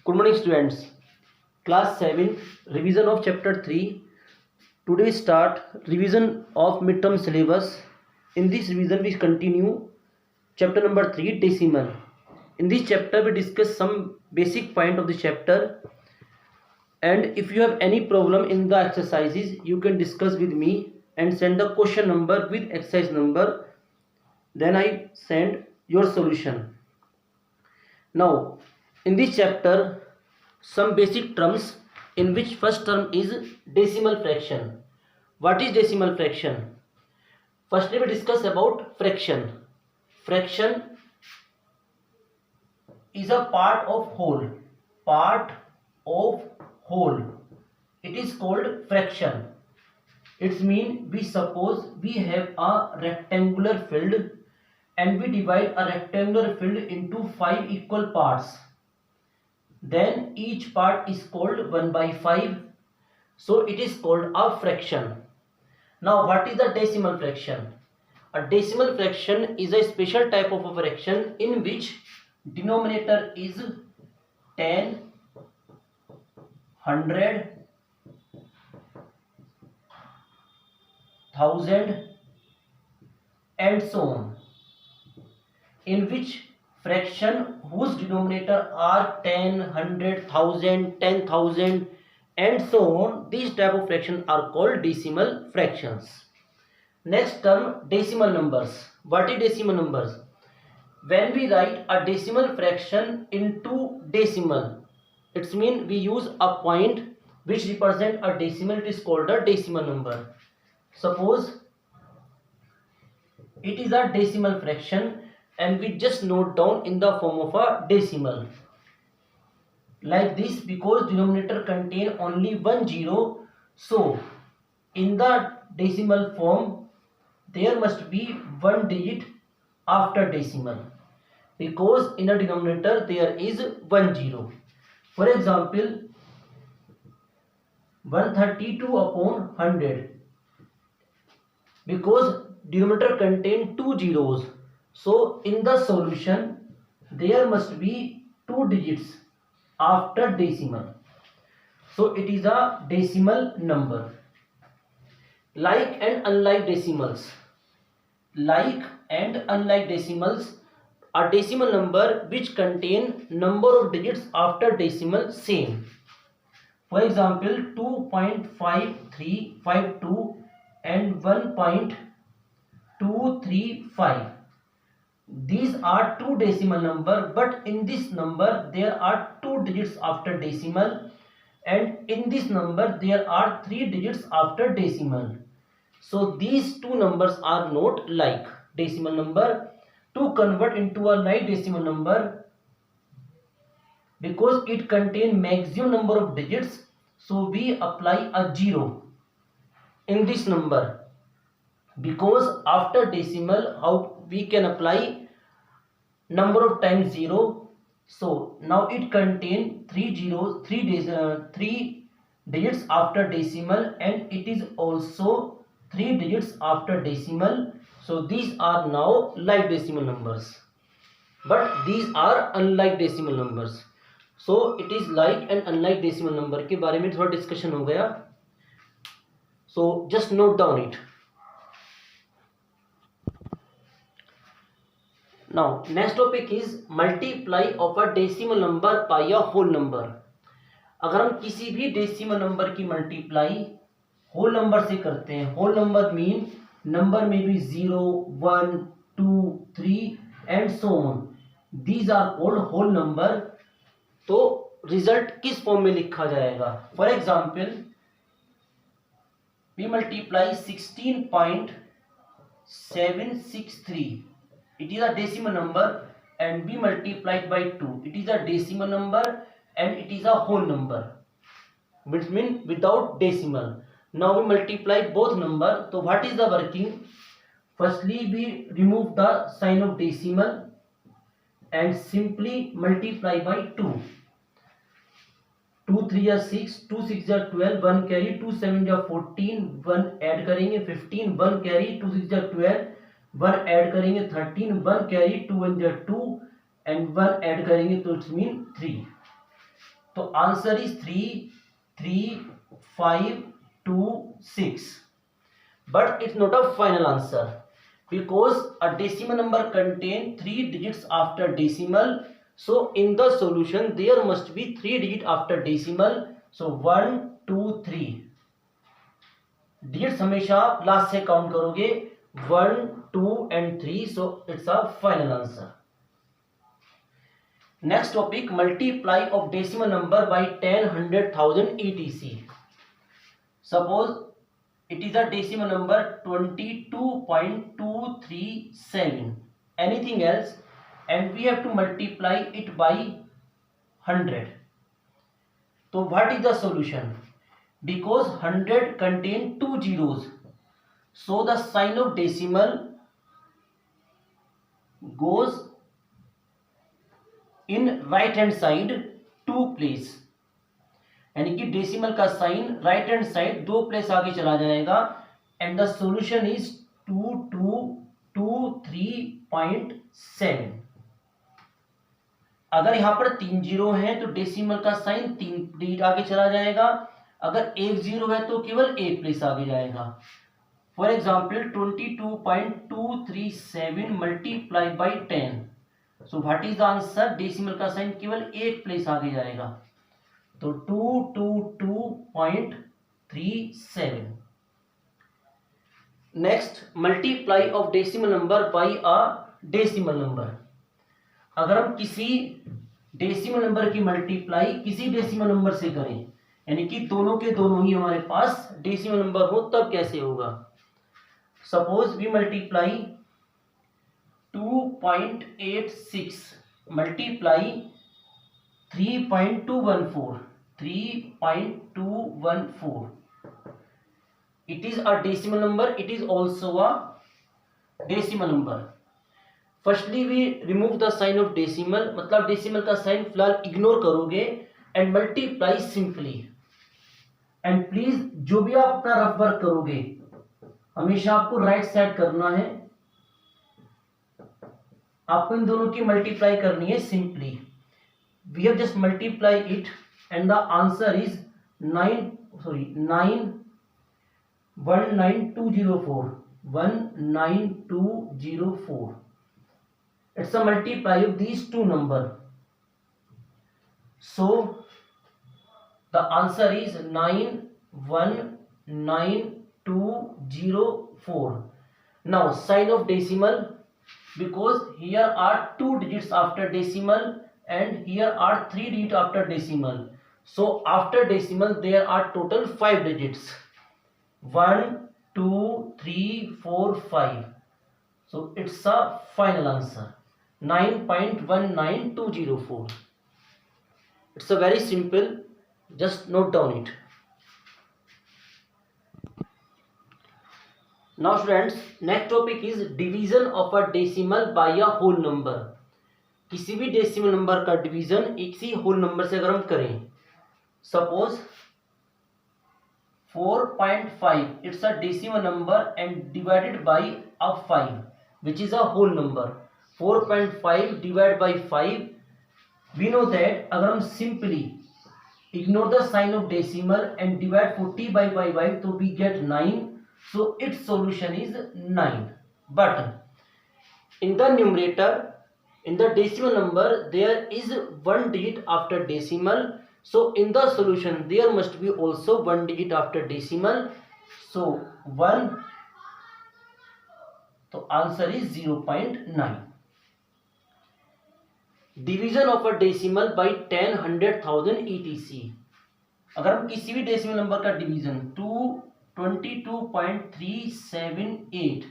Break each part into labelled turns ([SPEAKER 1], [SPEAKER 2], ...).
[SPEAKER 1] Good morning students. Class 7 revision of chapter 3. Today start revision of midterm syllabus. In this revision we continue chapter number 3 decimal. In this chapter we discuss some basic point of the chapter, and if you have any problem in the exercises you can discuss with me and send the question number with exercise number, then I send your solution. Now in this chapter some basic terms, in which first term is decimal fraction. What is decimal fraction? Firstly we discuss about fraction. Fraction is a part of whole. Part of whole. It is called fraction. It means we suppose we have a rectangular field and we divide a rectangular field into 5 equal parts. Then each part is called 1 by 5. So it is called a fraction. Now what is a decimal fraction? A decimal fraction is a special type of a fraction in which denominator is 10, 100, 1000 and so on. In which fraction whose denominator are 10, 100, 1000, 10,000 and so on, these type of fractions are called decimal fractions. Next term, decimal numbers. What is decimal numbers? When we write a decimal fraction into decimal, it means we use a point which represent a decimal. It is called a decimal number. Suppose it is a decimal fraction and we just note down in the form of a decimal like this, because denominator contain only one zero, so in the decimal form there must be one digit after decimal, because in a denominator there is one zero. For example, 132 upon 100, because denominator contain two zeros, so in the solution there must be two digits after decimal, so it is a decimal number. Like and unlike decimals. Like and unlike decimals, a decimal number which contain number of digits after decimal same. For example, 2.5352 and 1.235. These are two decimal number, but in this number there are two digits after decimal, and in this number there are three digits after decimal. So these two numbers are not like decimal number. To convert into a like decimal number, because it contains maximum number of digits, so we apply a zero in this number, because after decimal how we can apply number of times 0. So now it contains three digits after decimal, and it is also 3 digits after decimal. So these are now like decimal numbers, but these are unlike decimal numbers. So it is like and unlike decimal number के बारे में थोड़ा discussion हो गया. So just note down it. Now next topic is multiply of a decimal number by a whole number. अगर हम किसी भी डेसिमल नंबर की मल्टीप्लाई होल नंबर से करते हैं, होल नंबर मीन नंबर में भी 0, 1, 2, 3 and so on, these are called whole number. तो रिजल्ट किस फॉर्म में लिखा जाएगा? For example, we multiply 16.763. It is a decimal number and we multiplied by 2. It is a decimal number and it is a whole number, which means without decimal. Now we multiply both number. So what is the working? Firstly we remove the sign of decimal and simply multiply by 2. 2 3 are 6, 2 6 are 12, 1 carry, 2 7 are 14, 1 add करेंगे 15, 1 carry, 2 6 are 12, 1 add करेंगे 13, 1 carry 2 1 2 and 1 add करेंगे तो it's mean 3. तो answer is 33526, but it's not a final answer because a decimal number contain 3 digits after decimal. So in the solution there must be 3 digit after decimal. So 1 2 3 digits हमेशा आप last से count करोगे, 1 2 and 3. So it's a final answer. Next topic, multiply of decimal number by 10, 100,000 etc. Suppose it is a decimal number 22.237, anything else, and we have to multiply it by 100. So what is the solution? Because 100 contain 2 zeros, so the sign of decimal goes in right hand side 2 place, यानी कि decimal का sign right hand side 2 place आगे चला जाएगा. And the solution is 2223.7. अगर यहां पर 3 zero है तो डेसिमल का साइन 3 डिजिट आगे चला जाएगा. अगर 1 जीरो है तो केवल 1 प्लेस आगे जाएगा. For example 22.237 multiply by 10. So what is the answer? Decimal का साइन केवल 1 प्लेस आगे जाएगा, तो 222.37. Next, multiply of decimal number by a decimal number. अगर हम किसी डेसिमल नंबर की मल्टीप्लाई किसी डेसिमल नंबर से करें, यानी कि दोनों के दोनों ही हमारे पास डेसिमल नंबर हो, तब कैसे होगा? Suppose we multiply 2.86 multiply 3.214. It is a decimal number, it is also a decimal number. Firstly we remove the sign of decimal, मतलब डेसिमल का साइन फिलहाल इग्नोर करोगे and multiply simply. And please जो भी आप अपना रफ वर्क करोगे हमेशा आपको राइट साइड करना है. आपको इन दोनों की मल्टीप्लाई करनी है simply. We have just multiply it and the answer is 19204. It's a multiply of these two number. So the answer is 91204. Now sign of decimal, because here are 2 digits after decimal and here are 3 digits after decimal. So after decimal there are total 5 digits, 1 2 3 4 5. So it's a final answer, 9.19204. It's a very simple, just note down it. Now students, next topic is division of a decimal by a whole number. किसी भी decimal number का division इसी whole number से अगर हम करें, suppose 4.5, it's a decimal number and divided by a 5 which is a whole number. 4.5 divided by 5, we know that अगर हम simply ignore the sign of decimal and divide 40 by 5 तो we get 9. So its solution is 9. But in the numerator, in the decimal number, there is 1 digit after decimal. So in the solution, there must be also 1 digit after decimal. So 1. So answer is 0.9. Division of a decimal by 10, 100,000 etc. अगर हम किसी भी decimal number का division 22.378,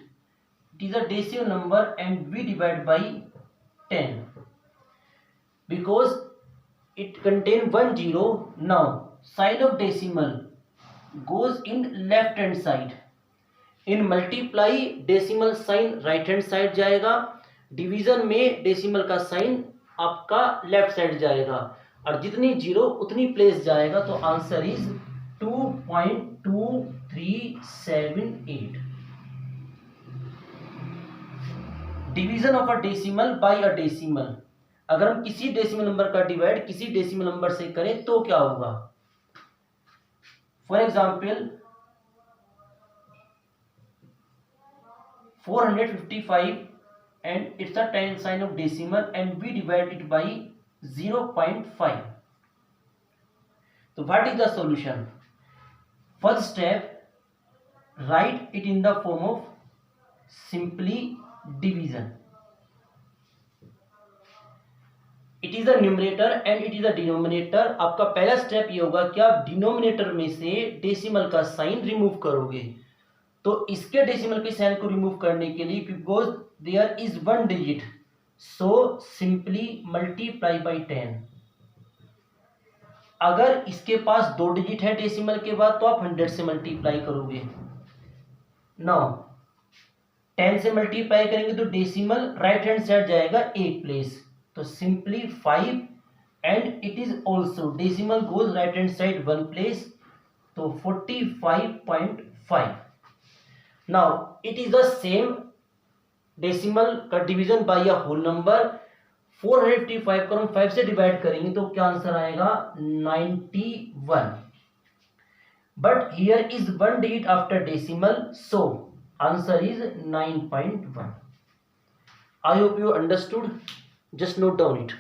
[SPEAKER 1] it is a decimal number and we divide by 10 because it contain 1 0. Now sign of decimal goes in left hand side. In multiply decimal sign right hand side जाएगा, division में decimal का sign आपका left side जाएगा, और जितनी zero उतनी place जाएगा. तो answer is 2.2378. Division of a decimal by a decimal. अगर हम किसी डेसिमल नंबर का डिवाइड किसी डेसिमल नंबर से करें तो क्या होगा? For example 455 and it's a 10 sign of decimal and we divide it by 0.5. So what is the solution? First step, write it in the form of simply division. It is a numerator and it is a denominator. आपका पहला step ये होगा कि आप denominator में से decimal का sign remove करोगे. तो इसके डेसिमल के साइन को रिमूव करने के लिए because there is one digit so simply multiply by 10. अगर इसके पास 2 डिजिट है डेसिमल के बाद तो आप 100 से मल्टीप्लाई करोगे. नाउ 10 से मल्टीप्लाई करेंगे तो डेसिमल राइट हैंड साइड जाएगा एक प्लेस, तो simply 5 and it is also decimal goes right hand side one place, तो 45.5. Now it is the same decimal का division by a whole number. 455 को हम 5 से डिवाइड करेंगे तो क्या आंसर आएगा? 91. But here is one digit after decimal, so answer is 9.1. I hope you understood. Just note down it.